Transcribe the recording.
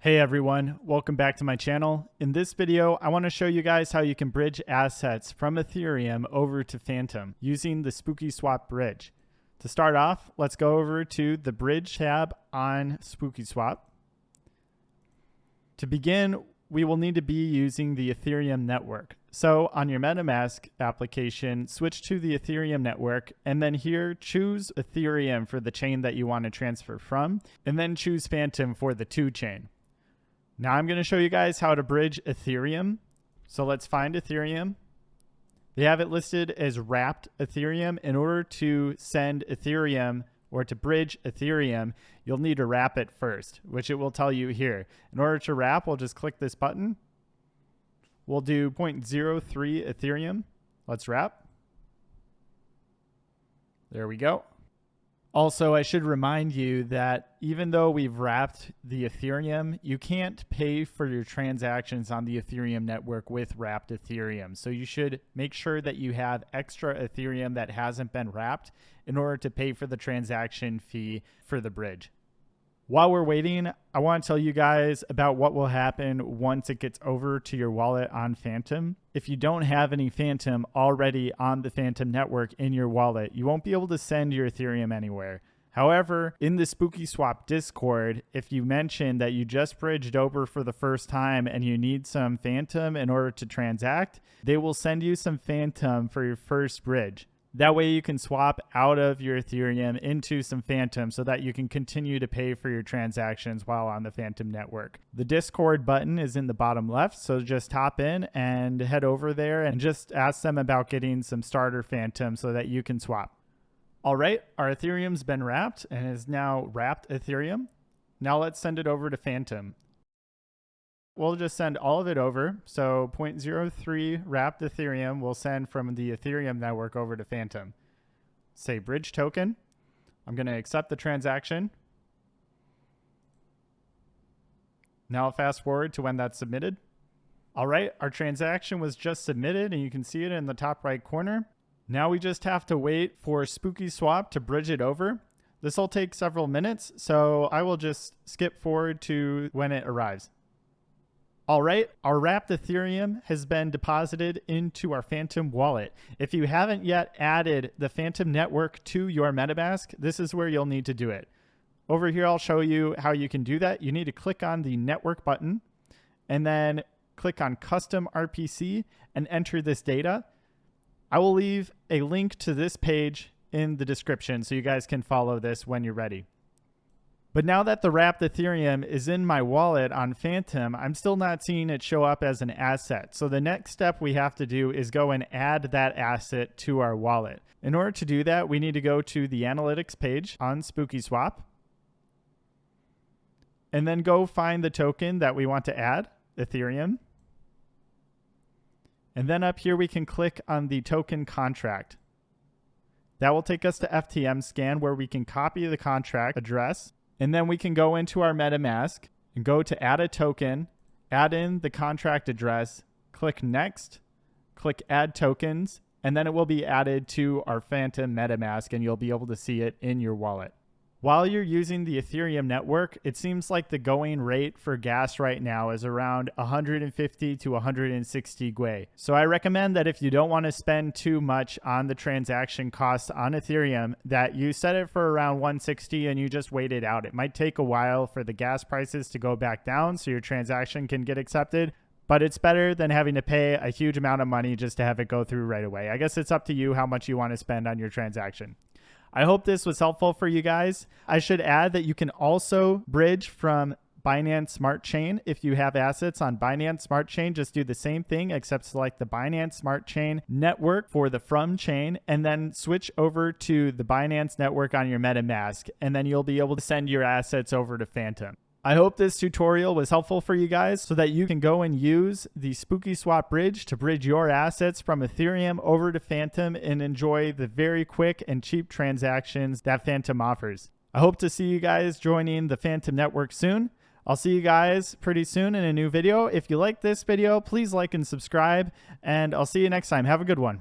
Hey everyone, welcome back to my channel. In this video, I want to show you guys how you can bridge assets from Ethereum over to Fantom using the Spookyswap Bridge. To start off, let's go over to the Bridge tab on Spookyswap. To begin, we will need to be using the Ethereum network. So on your Metamask application, switch to the Ethereum network, and then here choose Ethereum for the chain that you want to transfer from, and then choose Fantom for the to chain. Now I'm going to show you guys how to bridge Ethereum. So let's find Ethereum. They have it listed as wrapped Ethereum. In order to send Ethereum or to bridge Ethereum, you'll need to wrap it first, which it will tell you here. In order to wrap, we'll just click this button. We'll do 0.03 Ethereum. Let's wrap. There we go. Also, I should remind you that even though we've wrapped the Ethereum, you can't pay for your transactions on the Ethereum network with wrapped Ethereum. So you should make sure that you have extra Ethereum that hasn't been wrapped in order to pay for the transaction fee for the bridge. While we're waiting, I want to tell you guys about what will happen once it gets over to your wallet on Fantom. If you don't have any Fantom already on the Fantom network in your wallet, you won't be able to send your Ethereum anywhere. However, in the Spookyswap Discord, if you mention that you just bridged over for the first time and you need some Fantom in order to transact, they will send you some Fantom for your first bridge. That way you can swap out of your Ethereum into some Fantom so that you can continue to pay for your transactions while on the Fantom network. The Discord button is in the bottom left, so just hop in and head over there and just ask them about getting some starter Fantom so that you can swap. All right, our Ethereum's been wrapped and is now wrapped Ethereum. Now let's send it over to Fantom. We'll just send all of it over. So 0.03 wrapped Ethereum will send from the Ethereum network over to Fantom. Say bridge token. I'm going to accept the transaction. Now I'll fast forward to when that's submitted. All right, our transaction was just submitted and you can see it in the top right corner. Now we just have to wait for Spookyswap to bridge it over. This will take several minutes, so I will just skip forward to when it arrives. All right, our wrapped Ethereum has been deposited into our Fantom wallet. If you haven't yet added the Fantom network to your Metamask, this is where you'll need to do it. Over here, I'll show you how you can do that. You need to click on the network button and then click on custom RPC and enter this data. I will leave a link to this page in the description so you guys can follow this when you're ready. But now that the wrapped Ethereum is in my wallet on Fantom, I'm still not seeing it show up as an asset. So the next step we have to do is go and add that asset to our wallet. In order to do that, we need to go to the analytics page on Spookyswap and then go find the token that we want to add, Ethereum. And then up here, we can click on the token contract. That will take us to FTM scan where we can copy the contract address. And then we can go into our MetaMask and go to add a token, add in the contract address, click next, click add tokens, and then it will be added to our Fantom MetaMask and you'll be able to see it in your wallet. While you're using the Ethereum network, it seems like the going rate for gas right now is around 150 to 160 Gwei. So I recommend that if you don't want to spend too much on the transaction costs on Ethereum, that you set it for around 160 and you just wait it out. It might take a while for the gas prices to go back down so your transaction can get accepted, but it's better than having to pay a huge amount of money just to have it go through right away. I guess it's up to you how much you want to spend on your transaction. I hope this was helpful for you guys. I should add that you can also bridge from Binance Smart Chain. If you have assets on Binance Smart Chain, just do the same thing except select the Binance Smart Chain network for the from chain and then switch over to the Binance network on your MetaMask and then you'll be able to send your assets over to Fantom. I hope this tutorial was helpful for you guys so that you can go and use the Spookyswap Bridge to bridge your assets from Ethereum over to Fantom and enjoy the very quick and cheap transactions that Fantom offers. I hope to see you guys joining the Fantom network soon. I'll see you guys pretty soon in a new video. If you like this video, please like and subscribe, and I'll see you next time. Have a good one.